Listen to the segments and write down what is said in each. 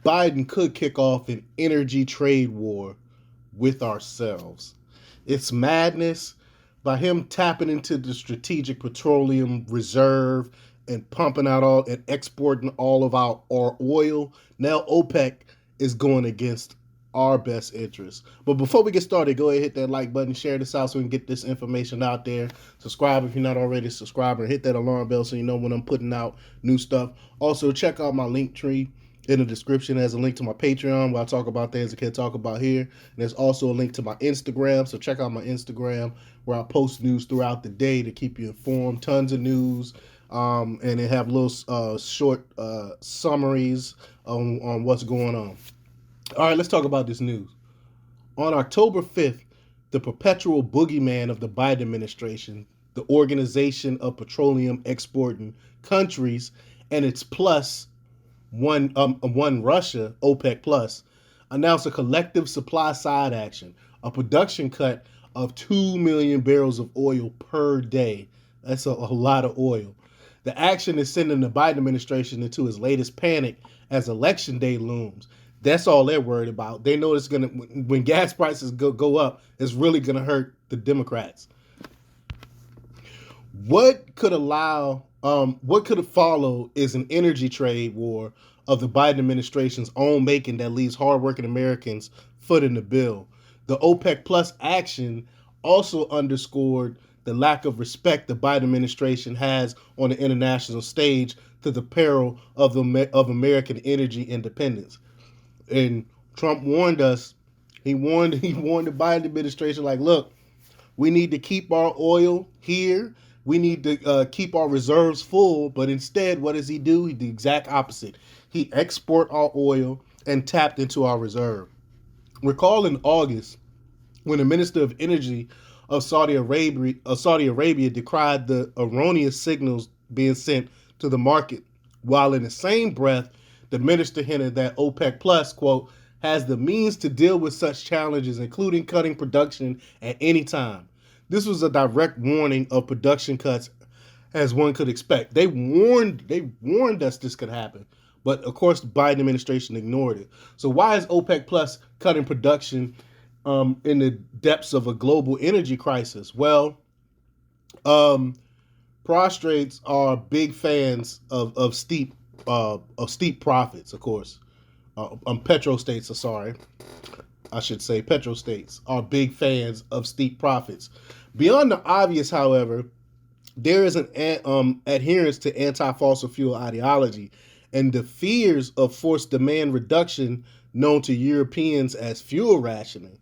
Biden could kick off an energy trade war with ourselves. It's madness. By him tapping into the strategic petroleum reserve and pumping out all and exporting all of our oil, now OPEC is going against our best interests. But before we get started, go ahead and hit that like button, share this out so we can get this information out there. Subscribe if you're not already a subscriber, and hit that alarm bell so you know when I'm putting out new stuff. Also, check out my link tree in the description as a link to my Patreon where I talk about things I can't talk about here. And there's also a link to my Instagram. So check out my Instagram where I post news throughout the day to keep you informed. Tons of news. And they have little short summaries on what's going on. All right, let's talk about this news. On October 5th, the perpetual boogeyman of the Biden administration, the Organization of Petroleum Exporting Countries, and its plus one Russia, OPEC Plus, announced a collective supply side action, a production cut of 2 million barrels of oil per day. That's a lot of oil. The action is sending the Biden administration into its latest panic as election day looms. That's all they're worried about. They know it's gonna when gas prices go up, it's really gonna hurt the Democrats. What could have followed is an energy trade war of the Biden administration's own making that leaves hardworking Americans footing the bill. The OPEC Plus action also underscored the lack of respect the Biden administration has on the international stage to the peril of American energy independence. And Trump warned us. He warned the Biden administration like, look, we need to keep our oil here. We need to keep our reserves full. But instead, what does he do? He did the exact opposite. He export our oil and tapped into our reserve. Recall in August when the Minister of Energy of Saudi Arabia decried the erroneous signals being sent to the market, while in the same breath, the minister hinted that OPEC Plus, quote, has the means to deal with such challenges, including cutting production at any time. This was a direct warning of production cuts, as one could expect. They warned us this could happen, but of course the Biden administration ignored it. So why is OPEC Plus cutting production in the depths of a global energy crisis? Well, um, prostrates are big fans of steep profits, of course. Petrostates, sorry, I should say petrostates are big fans of steep profits. Beyond the obvious, however, there is an adherence to anti-fossil fuel ideology and the fears of forced demand reduction known to Europeans as fuel rationing.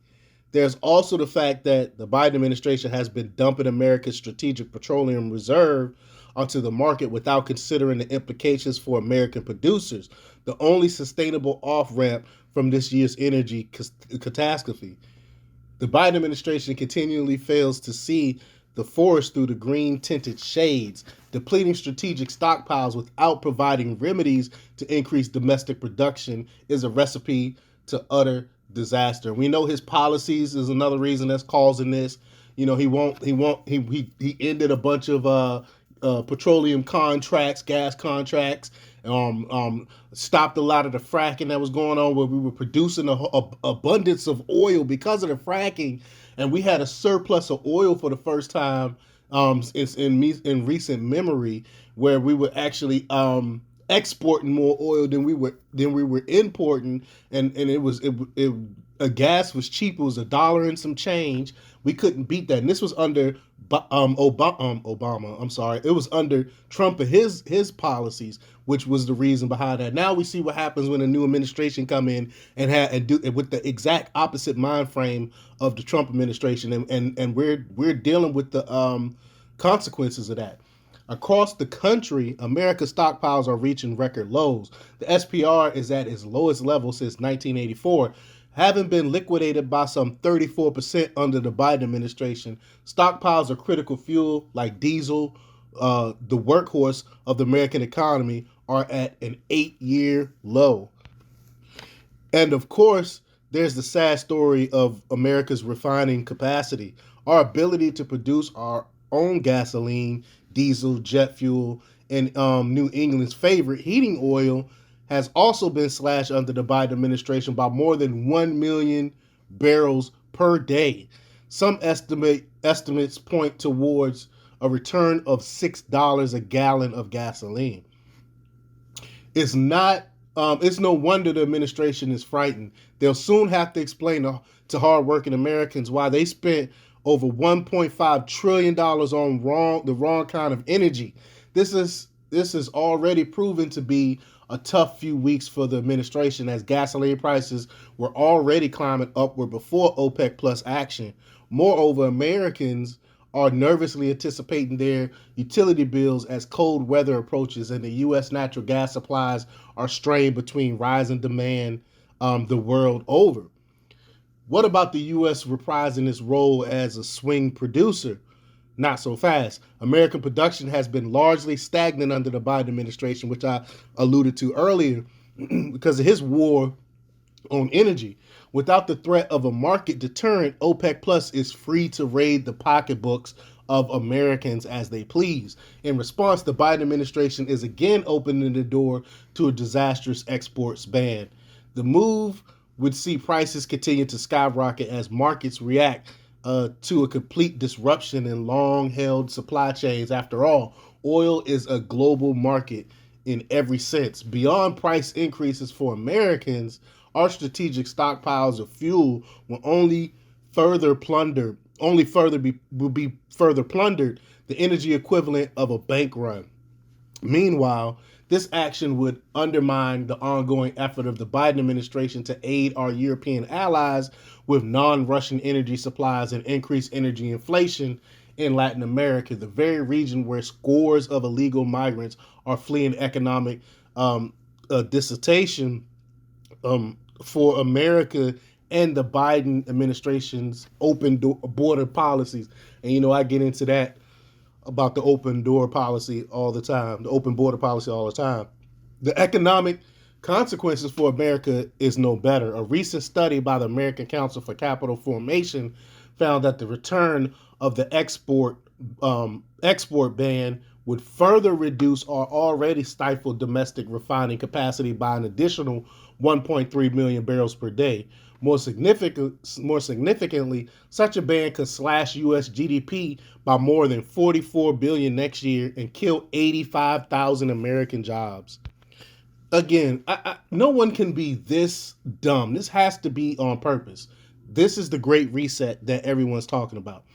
There's also the fact that the Biden administration has been dumping America's strategic petroleum reserve onto the market without considering the implications for American producers, the only sustainable off ramp from this year's energy catastrophe. The Biden administration continually fails to see the forest through the green tinted shades, depleting strategic stockpiles without providing remedies to increase domestic production is a recipe to utter disaster. We know his policies is another reason that's causing this. You know, he ended a bunch of petroleum contracts, gas contracts, stopped a lot of the fracking that was going on where we were producing a abundance of oil because of the fracking, and we had a surplus of oil for the first time in recent memory, where we were actually exporting more oil than we were importing, and gas was cheap. It was $1 and some change. We couldn't beat that, and this was under Obama. I'm sorry, it was under Trump and his policies, which was the reason behind that. Now we see what happens when a new administration come in and do with the exact opposite mind frame of the Trump administration, and we're dealing with the consequences of that. Across the country, America's stockpiles are reaching record lows. The SPR is at its lowest level since 1984, having been liquidated by some 34% under the Biden administration. Stockpiles of critical fuel like diesel, the workhorse of the American economy, are at an 8-year low. And of course, there's the sad story of America's refining capacity. Our ability to produce our own gasoline, diesel, jet fuel, and New England's favorite heating oil has also been slashed under the Biden administration by more than 1 million barrels per day. Some estimates point towards a return of $6 a gallon of gasoline. It's not. It's no wonder the administration is frightened. They'll soon have to explain to hardworking Americans why they spent over $1.5 trillion on the wrong kind of energy. This is already proven to be a tough few weeks for the administration, as gasoline prices were already climbing upward before OPEC Plus action. Moreover, Americans are nervously anticipating their utility bills as cold weather approaches and the U.S. natural gas supplies are strained between rising demand the world over. What about the U.S. reprising its role as a swing producer? Not so fast. American production has been largely stagnant under the Biden administration, which I alluded to earlier, because of his war on energy. Without the threat of a market deterrent, OPEC Plus is free to raid the pocketbooks of Americans as they please. In response, the Biden administration is again opening the door to a disastrous exports ban. The move would see prices continue to skyrocket as markets react to a complete disruption in long-held supply chains. After all, oil is a global market in every sense. Beyond price increases for Americans, our strategic stockpiles of fuel will only be further plundered, the energy equivalent of a bank run. Meanwhile, this action would undermine the ongoing effort of the Biden administration to aid our European allies with non-Russian energy supplies and increase energy inflation in Latin America, the very region where scores of illegal migrants are fleeing economic dissertation for America and the Biden administration's open border policies. And, I get into that about the open door policy all the time, the open border policy all the time. The economic consequences for America is no better. A recent study by the American Council for Capital Formation found that the return of the export ban would further we our already stifled domestic refining capacity by an additional 1.3 million barrels per day. More significantly, such a ban could slash U.S. GDP by more than $44 billion next year and kill 85,000 American jobs. Again, no one can be this dumb. This has to be on purpose. This is the great reset that everyone's talking about.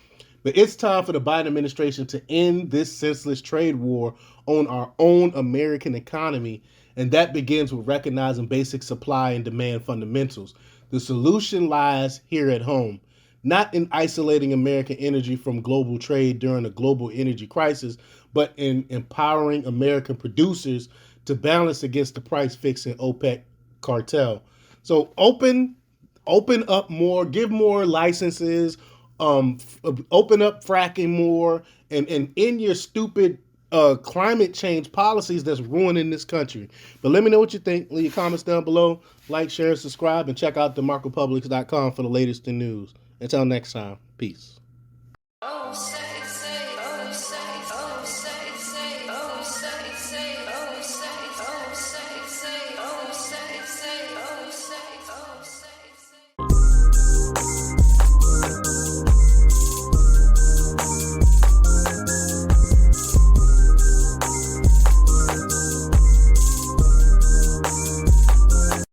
But it's time for the Biden administration to end this senseless trade war on our own American economy, and that begins with recognizing basic supply and demand fundamentals. The solution lies here at home, not in isolating American energy from global trade during a global energy crisis, but in empowering American producers to balance against the price-fixing OPEC cartel. So open up more, give more licenses, open up fracking more, and end your stupid climate change policies that's ruining this country. But let me know what you think. Leave your comments down below. Like, share, subscribe, and check out themarcopublics.com for the latest in news. Until next time, peace.